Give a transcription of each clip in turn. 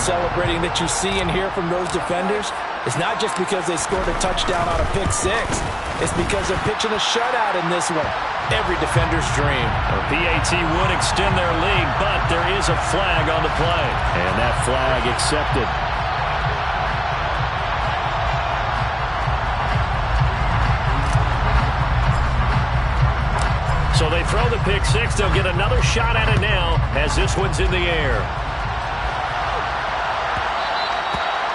celebrating that you see and hear from those defenders is not just because they scored a touchdown on a pick six. It's because they're pitching a shutout in this one. Every defender's dream. The PAT would extend their lead, but there is a flag on the play. And that flag accepted. So they throw the pick six. They'll get another shot at it now as this one's in the air.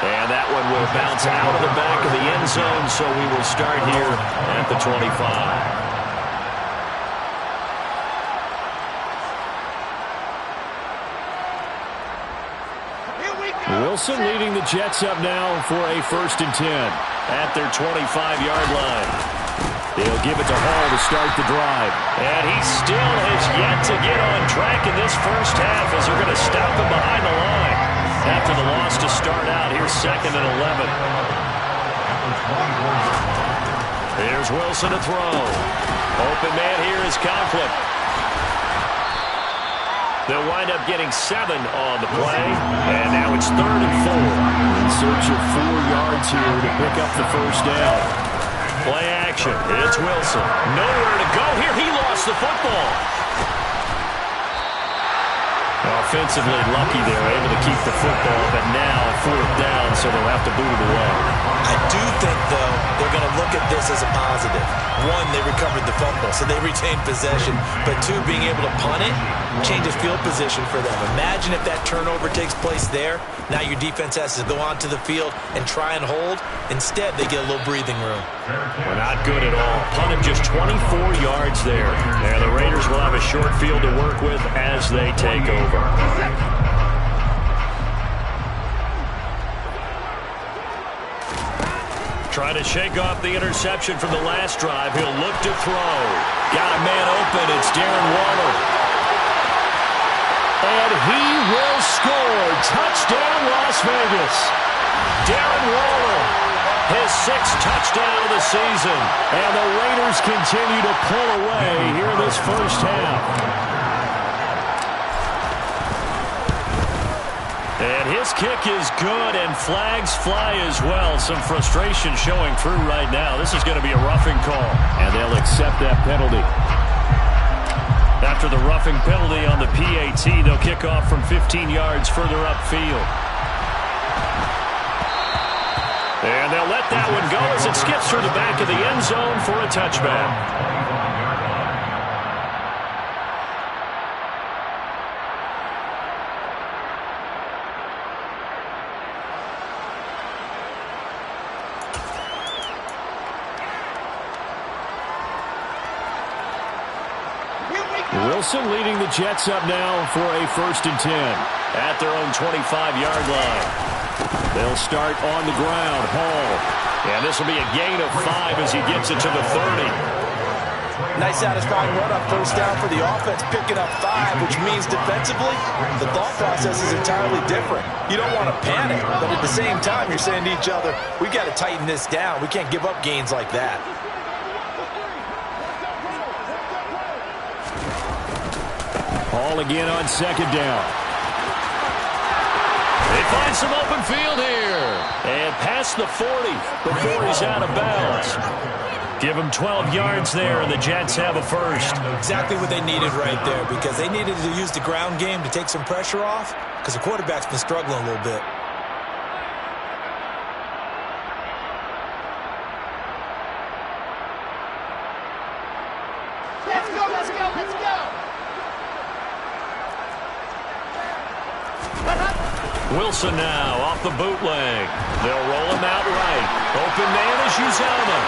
And that one will bounce out of the back of the end zone, so we will start here at the 25. Wilson leading the Jets up now for a 1st and 10 at their 25-yard line. They'll give it to Hall to start the drive. And he still has yet to get on track in this first half as they're going to stop him behind the line. After the loss to start out, here's 2nd and 11. Here's Wilson to throw. Open man here is Conklin. They'll wind up getting 7 on the play. And now it's 3rd and 4. In search of 4 yards here to pick up the first down. Play action. It's Wilson. Nowhere to go here. He lost the football. Offensively lucky they're able to keep the football, but now 4th down, so they'll have to boot it away. I do think, though, they're going to look at this as a positive. 1, they recovered the fumble, so they retained possession. But 2, being able to punt it changes field position for them. Imagine if that turnover takes place there. Now your defense has to go onto the field and try and hold. Instead, they get a little breathing room. We're not good at all. Punted just 24 yards there. And the Raiders will have a short field to work with as they take over. Trying to shake off the interception from the last drive. He'll look to throw. Got a man open. It's Darren Waller. And he will score. Touchdown, Las Vegas. Darren Waller, his 6th touchdown of the season. And the Raiders continue to pull away here in this first half. And his kick is good, and flags fly as well. Some frustration showing through right now. This is going to be a roughing call. And they'll accept that penalty. After the roughing penalty on the PAT, they'll kick off from 15 yards further upfield. And they'll let that one go as it skips through the back of the end zone for a touchback. Wilson leading the Jets up now for a 1st and 10 at their own 25-yard line. They'll start on the ground. Hall. And this will be a gain of 5 as he gets it to the 30. Nice satisfying run up 1st down for the offense, picking up 5, which means defensively, the thought process is entirely different. You don't want to panic, but at the same time, you're saying to each other, we've got to tighten this down. We can't give up gains like that. Hall again on 2nd down. They find some open field here. And past the 40 before he's out of bounds. Give him 12 yards there, and the Jets have a 1st. Exactly what they needed right there, because they needed to use the ground game to take some pressure off, because the quarterback's been struggling a little bit. Let's go, let's go, let's go! Wilson now off the bootleg. They'll roll him out right. Open man is Uzama.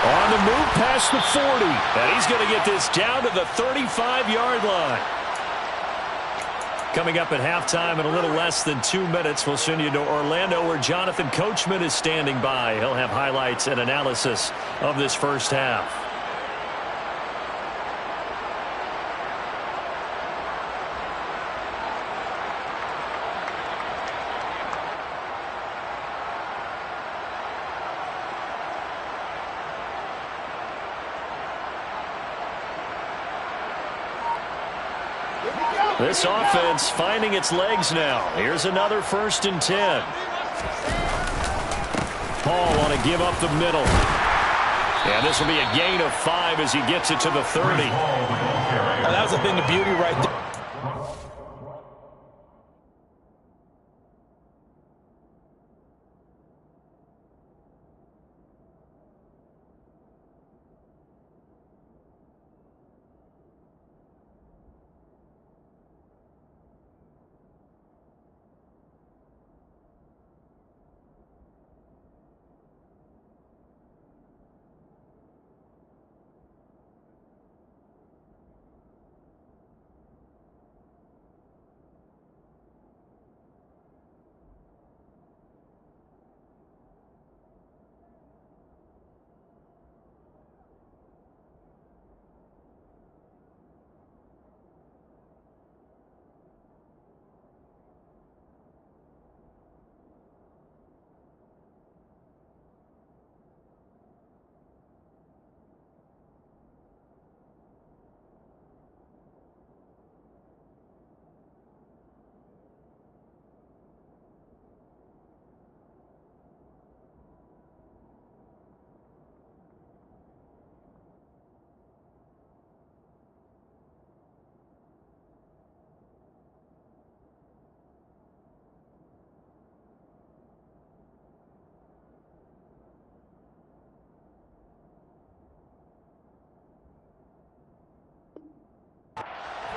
On the move past the 40. And he's going to get this down to the 35-yard line. Coming up at halftime in a little less than 2 minutes, we'll send you to Orlando where Jonathan Coachman is standing by. He'll have highlights and analysis of this first half. Here we go! This offense finding its legs now. Here's another 1st and 10. Paul want to give up the middle. And this will be a gain of 5 as he gets it to the 30. That was a thing of beauty right there.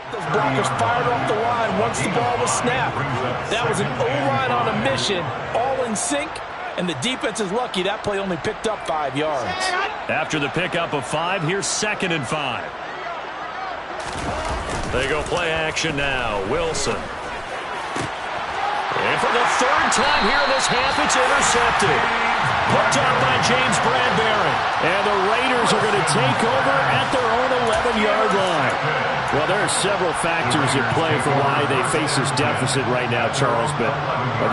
Those blockers fired off the line once the ball was snapped. That was an O-line on a mission, all in sync, and the defense is lucky that play only picked up 5 yards. After the pickup of 5, here's 2nd and 5. They go play action now. Wilson. And for the 3rd time here in this half, it's intercepted. Picked off by James Bradbury. And the Raiders are going to take over at their own 11-yard line. Well, there are several factors at play for why they face this deficit right now, Charles, but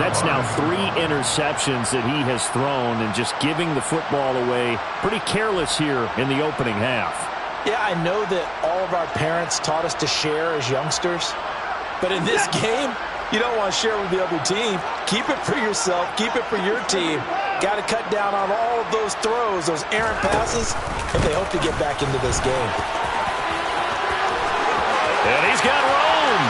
that's now 3 interceptions that he has thrown and just giving the football away pretty careless here in the opening half. Yeah, I know that all of our parents taught us to share as youngsters, but in this game, you don't want to share with the other team. Keep it for yourself. Keep it for your team. Got to cut down on all of those throws, those errant passes, if they hope to get back into this game. And he's got room.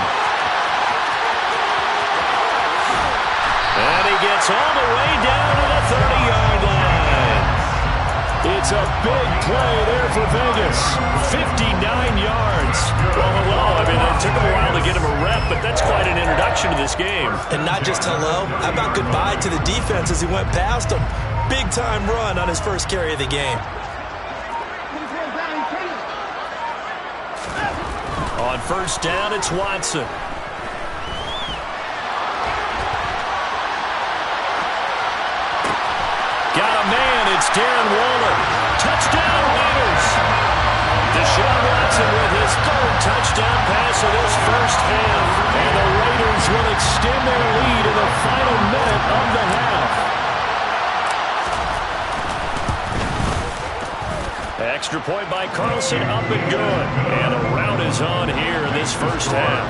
And he gets all the way down to the 30-yard line. It's a big play there for Vegas. 59 yards. Well, hello. I mean, it took him a while to get him a rep, but that's quite an introduction to this game. And not just hello. How about goodbye to the defense as he went past him? Big-time run on his first carry of the game. On 1st down, it's Watson. Got a man, it's Darren Waller. Touchdown, Raiders. Deshaun Watson with his 3rd touchdown pass of this first half. And the Raiders will extend their lead in the final minute of the half. Extra point by Carlson, up and good. And a rout is on here in this first half.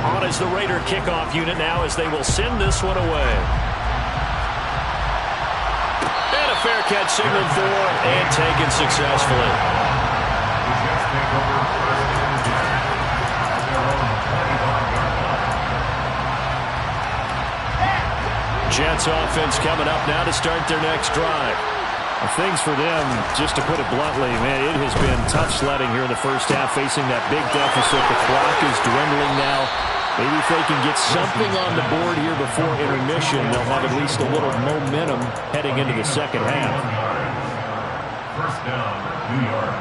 On is the Raider kickoff unit now as they will send this one away. And a fair catch signaled for and taken successfully. Jets offense coming up now to start their next drive. Things for them, just to put it bluntly, man, it has been tough sledding here in the first half, facing that big deficit. The clock is dwindling now. Maybe if they can get something on the board here before intermission, they'll have at least a little momentum heading into the second half. 1st down, New York.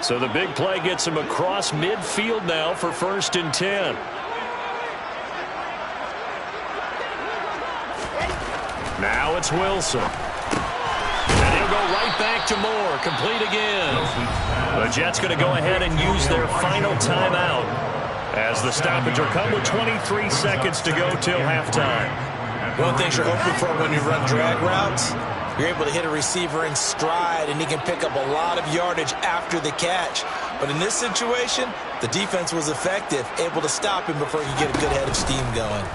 So the big play gets him across midfield now for 1st and 10. Now it's Wilson. And he'll go right back to Moore. Complete again. The Jets going to go ahead and use their final timeout as the stoppage will come with 23 seconds to go till halftime. One thing you're hoping for when you run drag routes, you're able to hit a receiver in stride, and he can pick up a lot of yardage after the catch. But in this situation, the defense was effective, able to stop him before he could get a good head of steam going.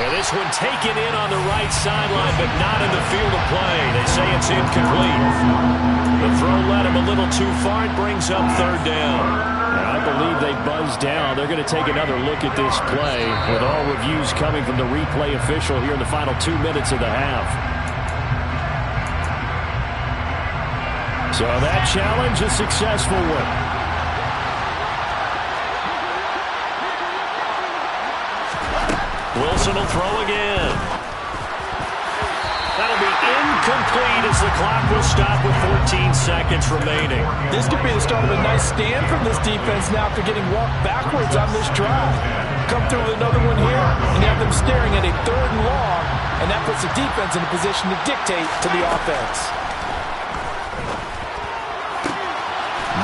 And this one taken in on the right sideline, but not in the field of play. They say it's incomplete. The throw led him a little too far. It brings up third down. And I believe they buzzed down. They're going to take another look at this play with all reviews coming from the replay official here in the final 2 minutes of the half. So that challenge, a successful one. Wilson will throw again. That'll be incomplete as the clock will stop with 14 seconds remaining. This could be the start of a nice stand from this defense now after getting walked backwards on this drive. Come through with another one here, and you have them staring at a 3rd and long, and that puts the defense in a position to dictate to the offense.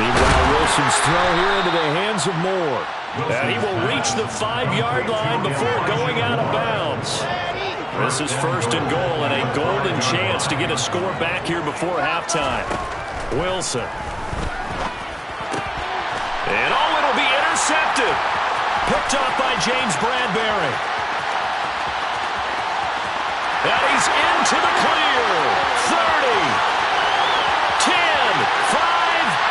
Meanwhile, Wilson's throw here into the hands of Moore. And he will reach the 5-yard line before going out of bounds. This is 1st and goal, and a golden chance to get a score back here before halftime. Wilson. And it'll be intercepted. Picked off by James Bradbury. And he's into the clear. 30. 10. 5.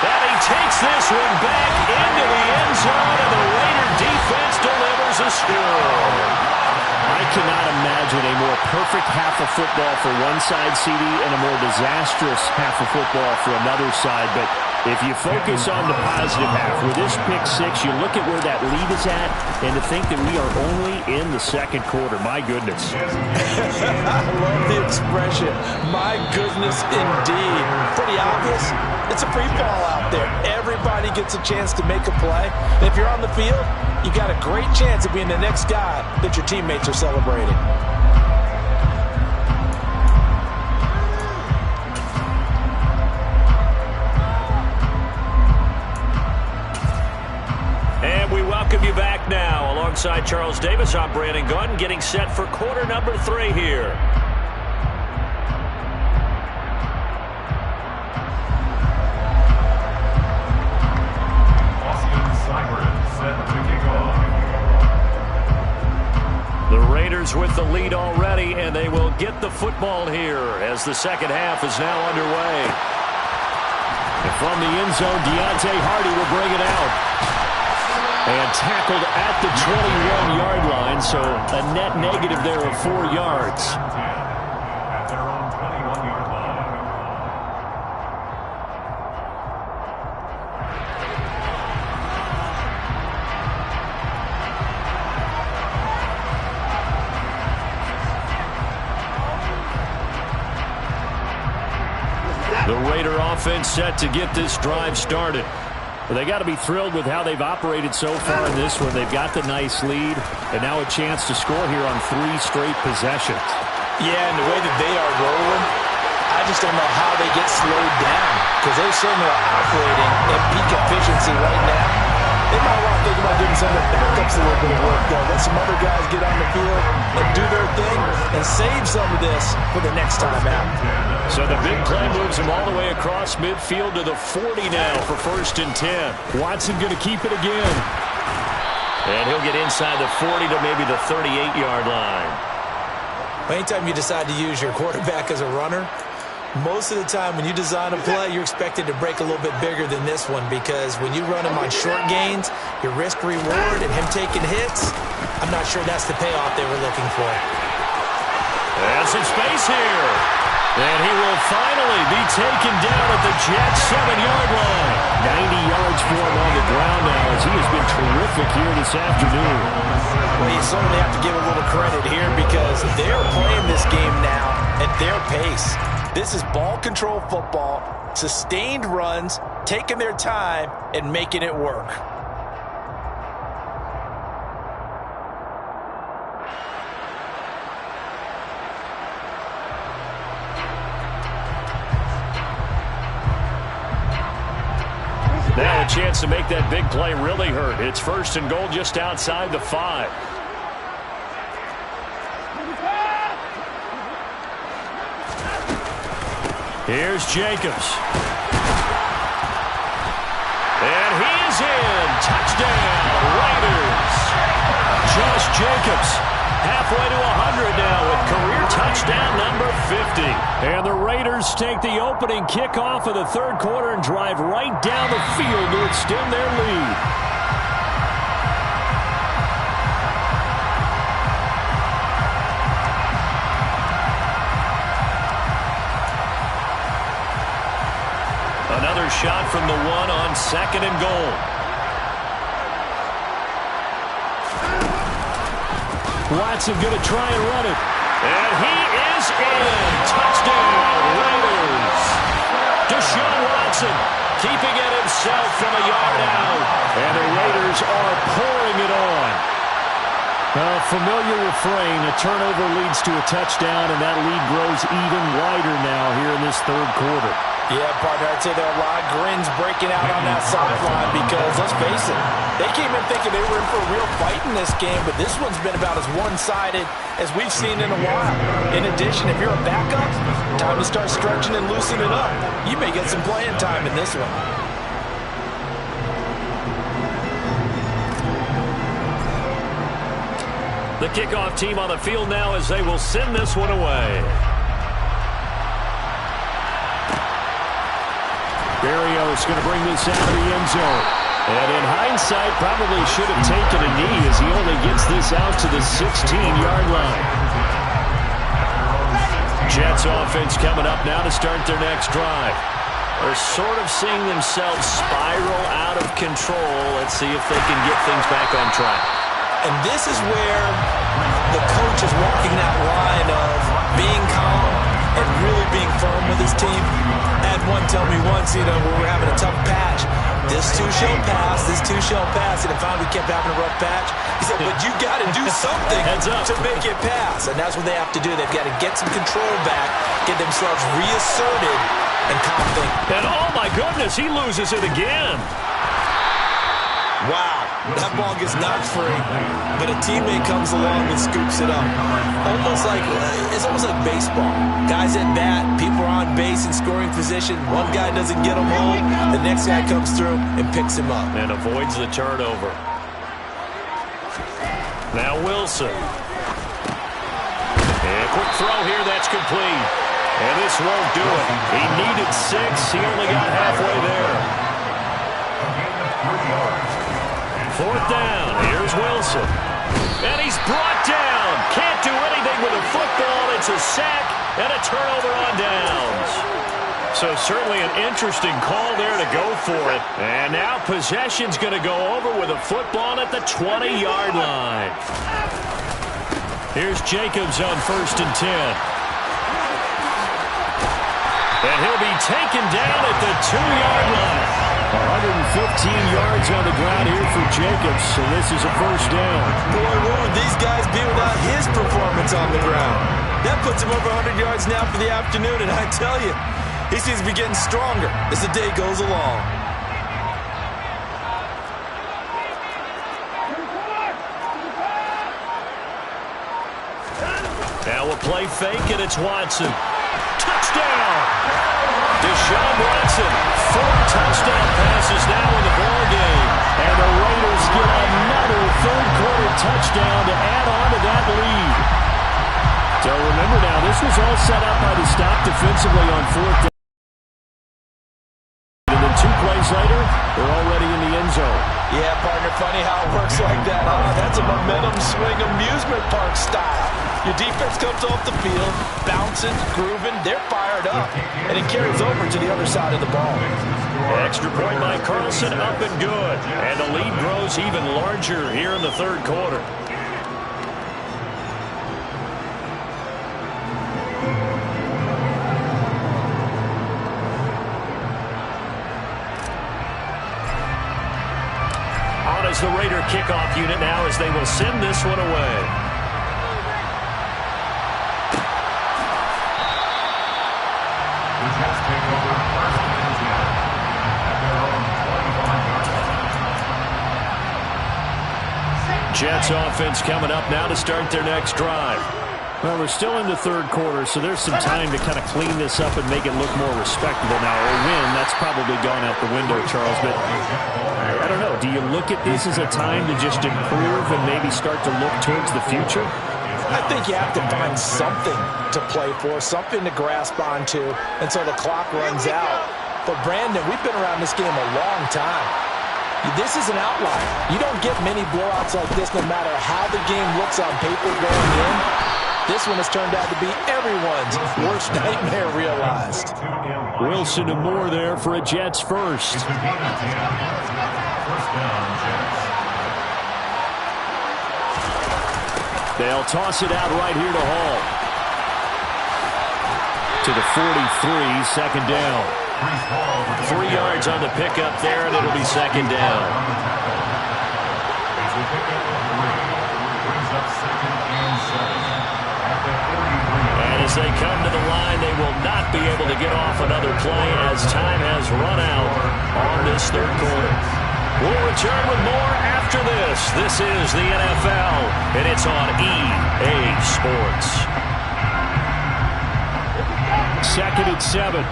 And he takes this one back into the end zone, and the Raider defense delivers a score. I cannot imagine a more perfect half of football for one side, CD, and a more disastrous half of football for another side. But if you focus on the positive half, with this pick six, you look at where that lead is at, and to think that we are only in the 2nd quarter. My goodness. I love the expression. My goodness, indeed. Pretty obvious. It's a free fall out there. Everybody gets a chance to make a play. And if you're on the field, you got a great chance of being the next guy that your teammates are celebrating. And we welcome you back now. Alongside Charles Davis, I'm Brandon Gunn, getting set for quarter number 3 here. The Raiders with the lead already, and they will get the football here as the 2nd half is now underway. And from the end zone, Deontay Hardy will bring it out. And tackled at the 21-yard line, so a net negative there of 4 yards. At their own 21-yard line. The Raider offense set to get this drive started. Well, they got to be thrilled with how they've operated so far in this one. They've got the nice lead, and now a chance to score here on 3 straight possessions. Yeah, and the way that they are rolling, I just don't know how they get slowed down, because they certainly are operating at peak efficiency right now. They might want to think about giving some of their backups a little bit of work, though. Let some other guys get on the field and do their thing and save some of this for the next time out. So the big play moves him all the way across midfield to the 40 now for 1st and 10. Watson going to keep it again. And he'll get inside the 40 to maybe the 38-yard line. Anytime you decide to use your quarterback as a runner, most of the time when you design a play, you're expected to break a little bit bigger than this one, because when you run him on short gains, your risk-reward and him taking hits, I'm not sure that's the payoff they were looking for. And some space here. And he will finally be taken down at the Jets' 7-yard line. 90 yards for him on the ground now, as he has been terrific here this afternoon. Well, you certainly have to give a little credit here, because they're playing this game now at their pace. This is ball control football, sustained runs, taking their time, and making it work. Now a chance to make that big play really hurt. It's 1st and goal just outside the 5. Here's Jacobs. And he is in. Touchdown, Raiders. Josh Jacobs, halfway to 100 now with career touchdown number 50. And the Raiders take the opening kickoff of the third quarter and drive right down the field to extend their lead. Another shot from the one on 2nd and goal. Watson going to try and run it. And he is in. Touchdown, Raiders. Deshaun Watson keeping it himself from a yard out. And the Raiders are pouring it on. A familiar refrain, a turnover leads to a touchdown, and that lead grows even wider now here in this third quarter. Yeah, partner, I'd say there are a lot of grins breaking out on that sideline because, let's face it, they came in thinking they were in for a real fight in this game, but this one's been about as one-sided as we've seen in a while. In addition, if you're a backup, time to start stretching and loosening up. You may get some playing time in this one. The kickoff team on the field now as they will send this one away. Berrios going to bring this out of the end zone. And in hindsight, probably should have taken a knee as he only gets this out to the 16-yard line. Jets offense coming up now to start their next drive. They're sort of seeing themselves spiral out of control. Let's see if they can get things back on track. And this is where the coach is walking that line of being calm and really being firm with his team. I had one tell me once, where we're having a tough patch. This too shall pass, this too shall pass. And finally we kept having a rough patch. He said, but you got to do something to make it pass. And that's what they have to do. They've got to get some control back, get themselves reasserted and confident. And oh my goodness, he loses it again. Wow, that ball gets knocked free, but a teammate comes along and scoops it up. It's almost like baseball. Guys at bat, people are on base in scoring position. One guy doesn't get him home, the next guy comes through and picks him up. And avoids the turnover. Now Wilson. And a quick throw here, that's complete. And this won't do it. He needed 6, he only got halfway there. 4th down, here's Wilson. And he's brought down. Can't do anything with a football. It's a sack and a turnover on downs. So certainly an interesting call there to go for it. And now possession's going to go over with a football at the 20-yard line. Here's Jacobs on 1st and 10. And he'll be taken down at the 2-yard line. 115 yards on the ground here for Jacobs, so this is a 1st down. Boy, what would these guys be without his performance on the ground? That puts him over 100 yards now for the afternoon, and I tell you, he seems to be getting stronger as the day goes along. Now a play fake, and it's Watson. Touchdown! Deshaun Watson, 4 touchdown passes now in the ball game. And the Raiders get another third-quarter touchdown to add on to that lead. So remember now, this was all set up by the stop defensively on 4th down. And then 2 plays later, they're already in the end zone. Yeah, partner, funny how it works like that, huh? That's a momentum swing amusement park style. Your defense comes off the field, bouncing, grooving, they're fired up, and it carries over to the other side of the ball. Extra point by Carlson, up and good. And the lead grows even larger here in the third quarter. On is the Raider kickoff unit now as they will send this one away. Jets offense coming up now to start their next drive. Well, we're still in the third quarter, so there's some time to kind of clean this up and make it look more respectable. Now, a win, that's probably gone out the window, Charles, but I don't know. Do you look at this as a time to just improve and maybe start to look towards the future? I think you have to find something to play for, something to grasp onto until the clock runs out. But, Brandon, we've been around this game a long time. This is an outlier. You don't get many blowouts like this no matter how the game looks on paper going in. This one has turned out to be everyone's worst nightmare realized. Wilson and Moore there for a Jets first. They'll toss it out right here to Hall. To the 43, second down. 3 yards on the pickup there, and it'll be second down. And as they come to the line, they will not be able to get off another play as time has run out on this third quarter. We'll return with more after this. This is the NFL, and it's on EA Sports. 2nd and 7.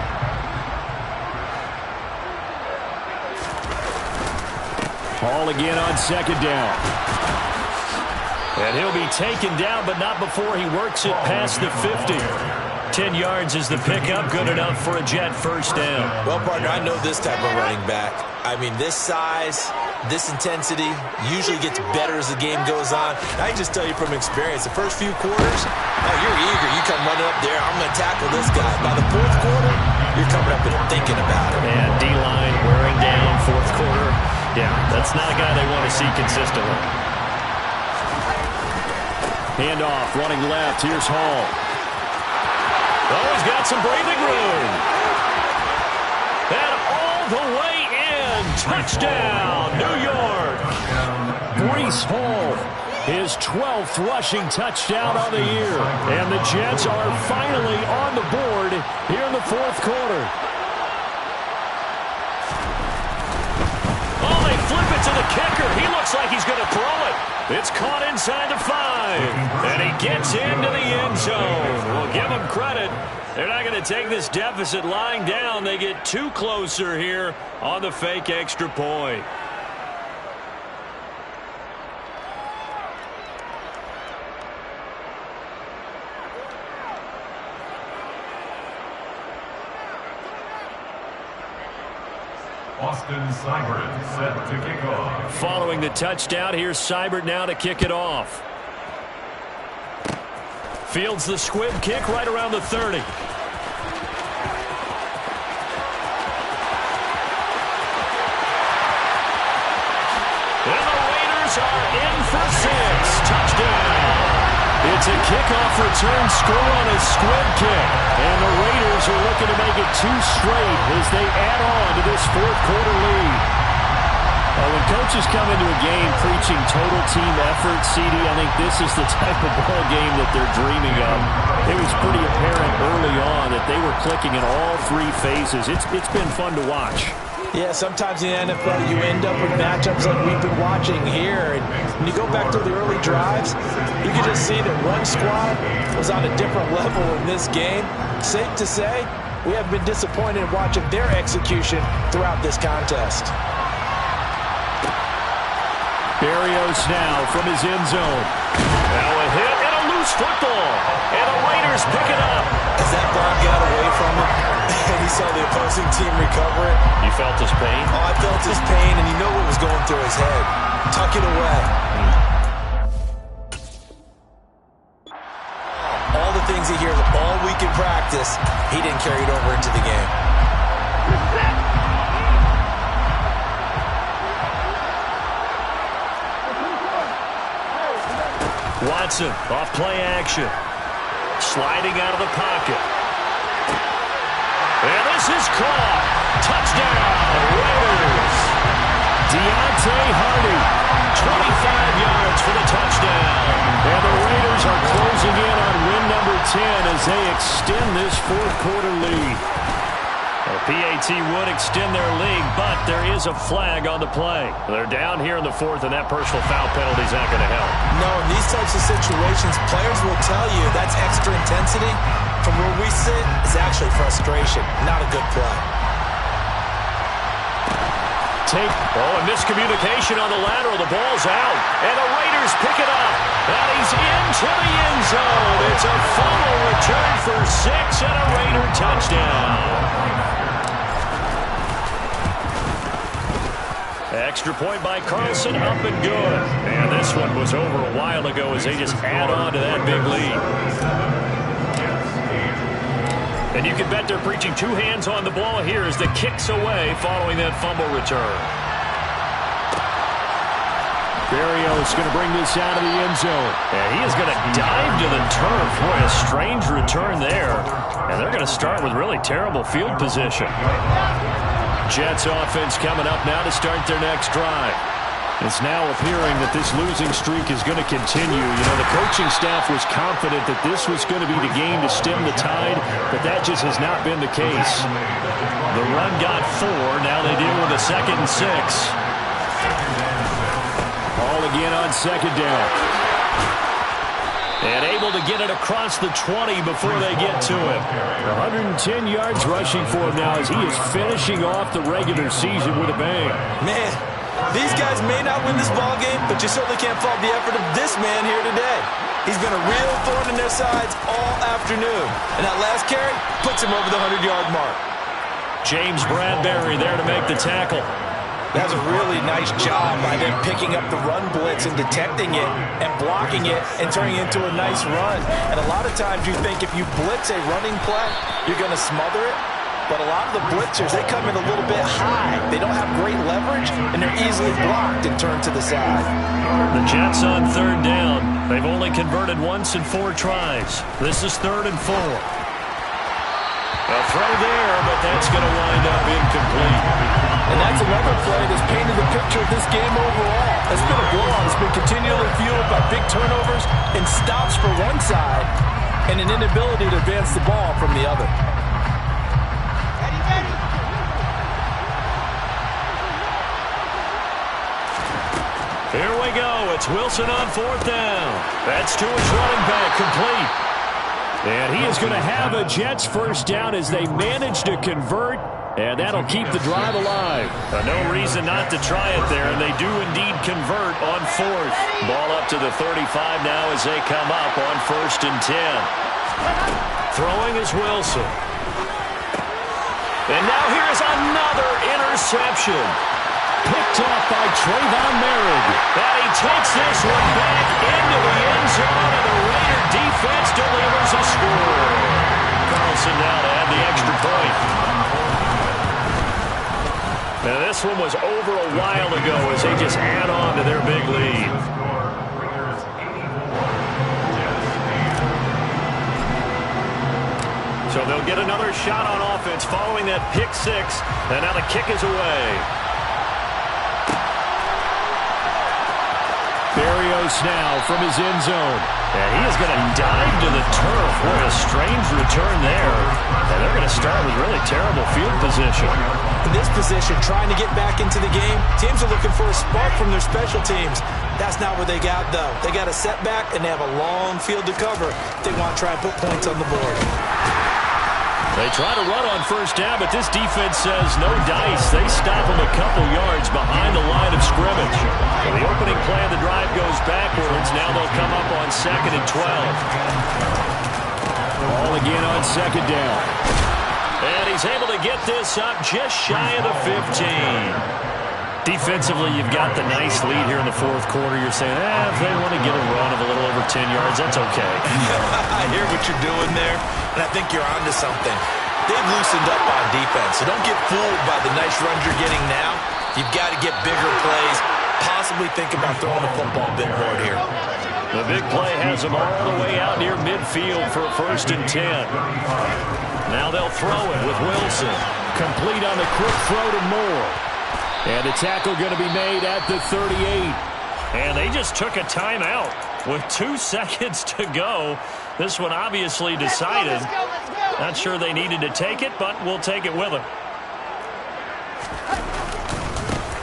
Hall again on second down. And he'll be taken down, but not before he works it past the 50. 10 yards is the pickup, good enough for a Jet first down. Well, partner, I know this type of running back. I mean, this size, this intensity usually gets better as the game goes on. I can just tell you from experience, the first few quarters, oh, you're eager. You come running up there, I'm going to tackle this guy. By the fourth quarter, you're coming up and thinking about it. And D-line wearing down fourth quarter. Yeah, that's not a guy they want to see consistently. Handoff, running left. Here's Hall. Oh, he's got some breathing room. And all the way in. Touchdown, New York. Breece Hall, his 12th rushing touchdown on the year. And the Jets are finally on the board here in the fourth quarter. Oh, they flip it to the kicker. He looks like he's going to throw it. It's caught inside the 5. And he gets into the end zone. We'll give him credit. They're not going to take this deficit lying down. They get too closer here on the fake extra point. Austin Seibert set to kick off. Following the touchdown, here's Seibert now to kick it off. Fields the squib kick right around the 30. And the Raiders are in for 6. Touchdown. It's a kickoff return score on a squib kick. And the Raiders are looking to make it 2 straight as they add on to this fourth quarter lead. When coaches come into a game preaching total team effort, CD, I think this is the type of ball game that they're dreaming of. It was pretty apparent early on that they were clicking in all 3 phases. It's been fun to watch. Yeah, sometimes in the NFL you end up with matchups like we've been watching here. And when you go back to the early drives, you can just see that one squad was on a different level in this game. Safe to say, we have been disappointed in watching their execution throughout this contest. Berrios now from his end zone. Now a hit and a loose football. And the Raiders pick it up. As that ball got away from him, and he saw the opposing team recover it. You felt his pain? Oh, I felt his pain, and you know what was going through his head. Tuck it away. All the things he hears all week in practice, he didn't carry it over into the game. Watson off play action. Sliding out of the pocket. And this is caught. Touchdown, Raiders. Deontay Hardy, 25 yards for the touchdown. And the Raiders are closing in on win number 10 as they extend this fourth quarter lead. The PAT would extend their lead, but there is a flag on the play. They're down here in the fourth, and that personal foul penalty is not going to help. No, in these types of situations, players will tell you that's extra intensity. From where we sit, it's actually frustration, not a good play. And miscommunication on the lateral. The ball's out, and the Raiders pick it up. And he's into the end zone. It's a fumble return for 6 and a Raider touchdown. Extra point by Carlson, up and good. And this one was over a while ago as they just add on to that big lead. And you can bet they're preaching 2 hands on the ball here as the kick's away following that fumble return. Berrios going to bring this out of the end zone. And he is going to dive to the turf. Boy, a strange return there. And they're going to start with really terrible field position. Jets offense coming up now to start their next drive. It's now appearing that this losing streak is going to continue. You know, the coaching staff was confident that this was going to be the game to stem the tide, but that just has not been the case. The run got 4. Now they deal with a 2nd and 6. Ball again on 2nd down. And able to get it across the 20 before they get to him. 110 yards rushing for him now as he is finishing off the regular season with a bang. Man, these guys may not win this ball game, but you certainly can't fault the effort of this man here today. He's been a real thorn in their sides all afternoon. And that last carry puts him over the 100-yard mark. James Bradbury there to make the tackle. That was a really nice job by them picking up the run blitz and detecting it and blocking it and turning it into a nice run. And a lot of times you think if you blitz a running play, you're going to smother it. But a lot of the blitzers, they come in a little bit high. They don't have great leverage, and they're easily blocked and turned to the side. The Jets on 3rd down. They've only converted once in 4 tries. This is 3rd and 4. A throw there, but that's going to wind up incomplete. And that's another play that's painted the picture of this game overall. It's been a blowout. It's been continually fueled by big turnovers and stops for one side and an inability to advance the ball from the other. Here we go. It's Wilson on 4th down. That's to his running back, complete. And he is going to have a Jets 1st down as they manage to convert. And that'll keep the drive alive. No reason not to try it there, and they do indeed convert on 4th. Ball up to the 35 now as they come up on 1st and 10. Throwing is Wilson. And now here's another interception. Picked off by Trayvon Merritt. And he takes this one back into the end zone, and the Raider defense delivers a score. Carlson now to add the extra point. Now this one was over a while ago as they just add on to their big lead. So they'll get another shot on offense following that pick 6, and now the kick is away. Berrios now from his end zone. And he is going to dive to the turf. What a strange return there. And they're going to start with really terrible field position. In this position, trying to get back into the game, teams are looking for a spark from their special teams. That's not what they got, though. They got a setback, and they have a long field to cover if they want to try and put points on the board. They try to run on 1st down, but this defense says no dice. They stop them a couple yards behind the line of scrimmage. So the opening play of the drive goes backwards. Now they'll come up on 2nd and 12. Ball again on 2nd down. And he's able to get this up just shy of the 15. Defensively, you've got the nice lead here in the 4th quarter. You're saying, if they want to get a run of a little over 10 yards, that's okay. I hear what you're doing there, and I think you're onto something. They've loosened up on defense, so don't get fooled by the nice runs you're getting now. You've got to get bigger plays, possibly think about throwing the football a bit more here. The big play has them all the way out near midfield for 1st and 10. Now they'll throw it with Wilson. Complete on the quick throw to Moore. And a tackle going to be made at the 38. And they just took a timeout with 2 seconds to go. This one obviously decided. Let's go. Not sure they needed to take it, but we'll take it with them.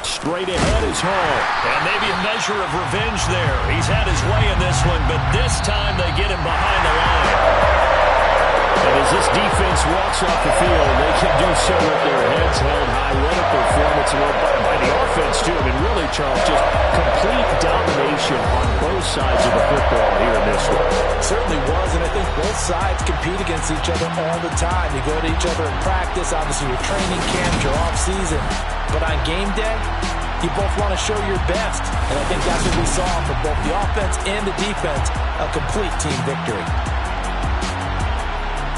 Straight ahead is Hall. And maybe a measure of revenge there. He's had his way in this one, but this time they get him behind the line. And as this defense walks off the field, they can do so with their heads held high. What a performance by the offense, too. I mean, really, Charles, just complete domination on both sides of the football here in this one. Certainly was, and I think both sides compete against each other all the time. You go to each other in practice, obviously your training camp, your off-season. But on game day, you both want to show your best. And I think that's what we saw from both the offense and the defense, a complete team victory.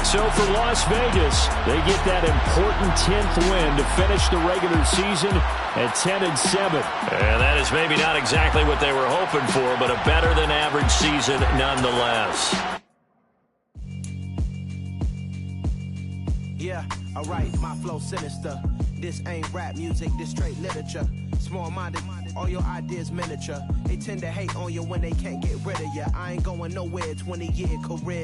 So for Las Vegas, they get that important 10th win to finish the regular season at 10-7. And that is maybe not exactly what they were hoping for, but a better than average season nonetheless. Yeah, alright, my flow sinister. This ain't rap music, this straight literature. Small-minded, all your ideas miniature. They tend to hate on you when they can't get rid of you. I ain't going nowhere, 20-year career.